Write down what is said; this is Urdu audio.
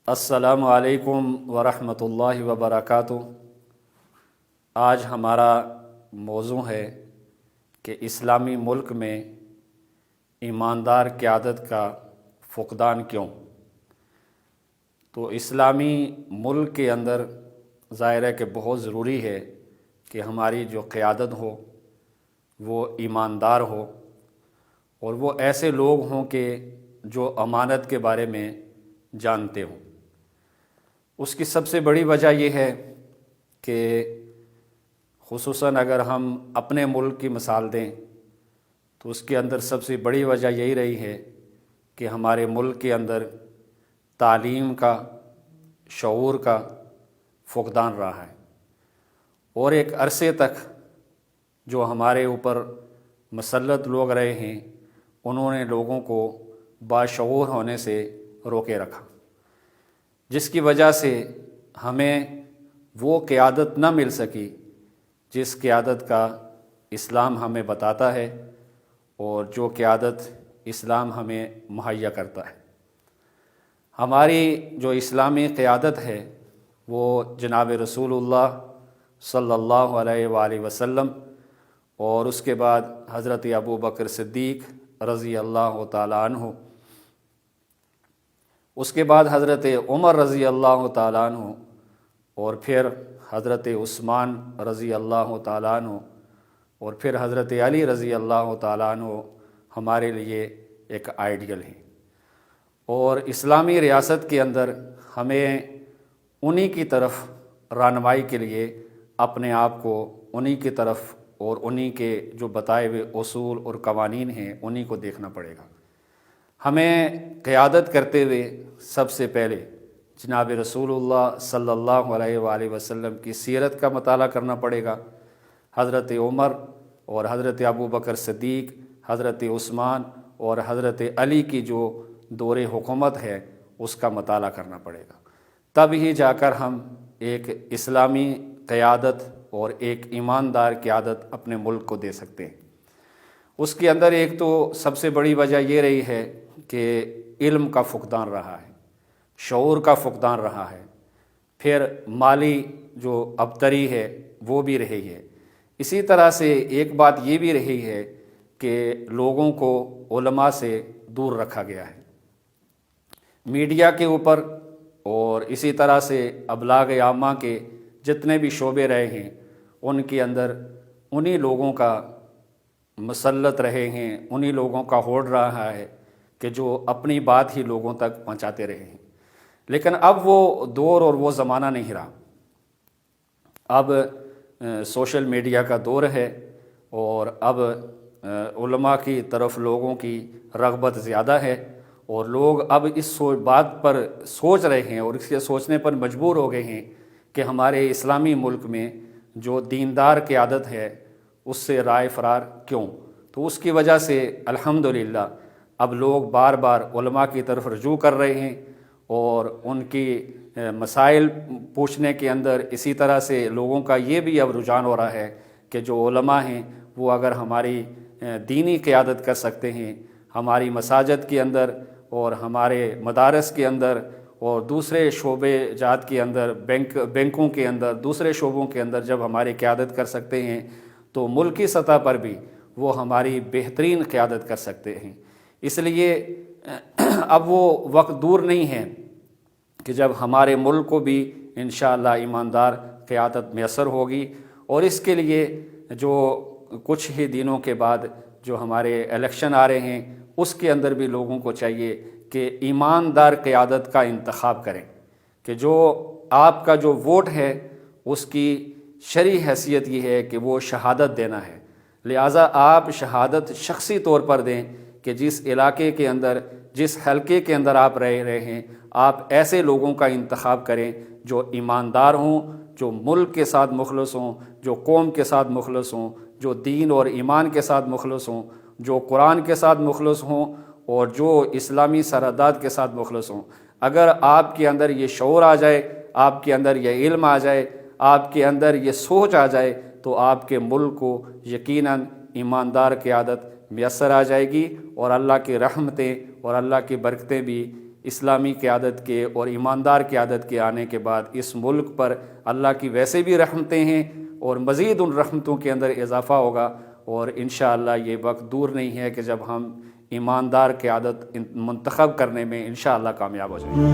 السلام علیکم ورحمۃ اللہ وبرکاتہ۔ آج ہمارا موضوع ہے کہ اسلامی ملک میں ایماندار قیادت کا فقدان کیوں؟ تو اسلامی ملک کے اندر ظاہر ہے کہ بہت ضروری ہے کہ ہماری جو قیادت ہو وہ ایماندار ہو، اور وہ ایسے لوگ ہوں کہ جو امانت کے بارے میں جانتے ہوں۔ اس کی سب سے بڑی وجہ یہ ہے کہ خصوصاً اگر ہم اپنے ملک کی مثال دیں تو اس کے اندر سب سے بڑی وجہ یہی رہی ہے کہ ہمارے ملک کے اندر تعلیم کا، شعور کا فقدان رہا ہے، اور ایک عرصے تک جو ہمارے اوپر مسلط لوگ رہے ہیں انہوں نے لوگوں کو باشعور ہونے سے روکے رکھا، جس کی وجہ سے ہمیں وہ قیادت نہ مل سکی جس قیادت کا اسلام ہمیں بتاتا ہے اور جو قیادت اسلام ہمیں مہیا کرتا ہے۔ ہماری جو اسلامی قیادت ہے وہ جناب رسول اللہ صلی اللہ علیہ وآلہ وسلم اور اس کے بعد حضرت ابو بکر صدیق رضی اللہ تعالیٰ عنہ، اس کے بعد حضرت عمر رضی اللہ تعالیٰ عنہ، اور پھر حضرت عثمان رضی اللہ تعالیٰ عنہ، اور پھر حضرت علی رضی اللہ تعالیٰ عنہ ہمارے لیے ایک آئیڈیل ہے۔ اور اسلامی ریاست کے اندر ہمیں انہی کی طرف رہنمائی کے لیے اپنے آپ کو انہی کی طرف اور انہی کے جو بتائے ہوئے اصول اور قوانین ہیں انہی کو دیکھنا پڑے گا۔ ہمیں قیادت کرتے ہوئے سب سے پہلے جناب رسول اللہ صلی اللہ علیہ وآلہ وسلم کی سیرت کا مطالعہ کرنا پڑے گا، حضرت عمر اور حضرت ابو بکر صدیق، حضرت عثمان اور حضرت علی کی جو دور حکومت ہے اس کا مطالعہ کرنا پڑے گا، تب ہی جا کر ہم ایک اسلامی قیادت اور ایک ایماندار قیادت اپنے ملک کو دے سکتے ہیں۔ اس کے اندر ایک تو سب سے بڑی وجہ یہ رہی ہے کہ علم کا فقدان رہا ہے، شعور کا فقدان رہا ہے، پھر مالی جو ابتری ہے وہ بھی رہی ہے۔ اسی طرح سے ایک بات یہ بھی رہی ہے کہ لوگوں کو علماء سے دور رکھا گیا ہے، میڈیا کے اوپر اور اسی طرح سے ابلاغ عامہ کے جتنے بھی شعبے رہے ہیں ان کے اندر انہی لوگوں کا مسلط رہے ہیں، انہی لوگوں کا ہوڑ رہا ہے کہ جو اپنی بات ہی لوگوں تک پہنچاتے رہے ہیں۔ لیکن اب وہ دور اور وہ زمانہ نہیں رہا، اب سوشل میڈیا کا دور ہے، اور اب علماء کی طرف لوگوں کی رغبت زیادہ ہے، اور لوگ اب اس بات پر سوچ رہے ہیں اور اس کے سوچنے پر مجبور ہو گئے ہیں کہ ہمارے اسلامی ملک میں جو دیندار قیادت ہے اس سے رائے فرار کیوں؟ تو اس کی وجہ سے الحمدللہ اب لوگ بار بار علماء کی طرف رجوع کر رہے ہیں، اور ان کی مسائل پوچھنے کے اندر اسی طرح سے لوگوں کا یہ بھی اب رجحان ہو رہا ہے کہ جو علماء ہیں وہ اگر ہماری دینی قیادت کر سکتے ہیں، ہماری مساجد کے اندر اور ہمارے مدارس کے اندر اور دوسرے شعبے جات کے اندر، بینکوں کے اندر، دوسرے شعبوں کے اندر جب ہماری قیادت کر سکتے ہیں تو ملکی سطح پر بھی وہ ہماری بہترین قیادت کر سکتے ہیں۔ اس لیے اب وہ وقت دور نہیں ہے کہ جب ہمارے ملک کو بھی انشاءاللہ ایماندار قیادت میسر ہوگی، اور اس کے لیے جو کچھ ہی دنوں کے بعد جو ہمارے الیکشن آ رہے ہیں اس کے اندر بھی لوگوں کو چاہیے کہ ایماندار قیادت کا انتخاب کریں، کہ جو آپ کا جو ووٹ ہے اس کی شرعی حیثیت یہ ہے کہ وہ شہادت دینا ہے، لہٰذا آپ شہادت شخصی طور پر دیں کہ جس علاقے کے اندر، جس حلقے کے اندر آپ رہ رہے ہیں آپ ایسے لوگوں کا انتخاب کریں جو ایماندار ہوں، جو ملک کے ساتھ مخلص ہوں، جو قوم کے ساتھ مخلص ہوں، جو دین اور ایمان کے ساتھ مخلص ہوں، جو قرآن کے ساتھ مخلص ہوں، اور جو اسلامی سرحدات کے ساتھ مخلص ہوں۔ اگر آپ کے اندر یہ شعور آ جائے، آپ کے اندر یہ علم آ جائے، آپ کے اندر یہ سوچ آ جائے تو آپ کے ملک کو یقیناً ایماندار قیادت میسر آ جائے گی، اور اللہ کی رحمتیں اور اللہ کی برکتیں بھی اسلامی قیادت کے اور ایماندار قیادت کے آنے کے بعد اس ملک پر اللہ کی ویسے بھی رحمتیں ہیں اور مزید ان رحمتوں کے اندر اضافہ ہوگا، اور انشاءاللہ یہ وقت دور نہیں ہے کہ جب ہم ایماندار قیادت منتخب کرنے میں انشاءاللہ کامیاب ہو جائیں گے۔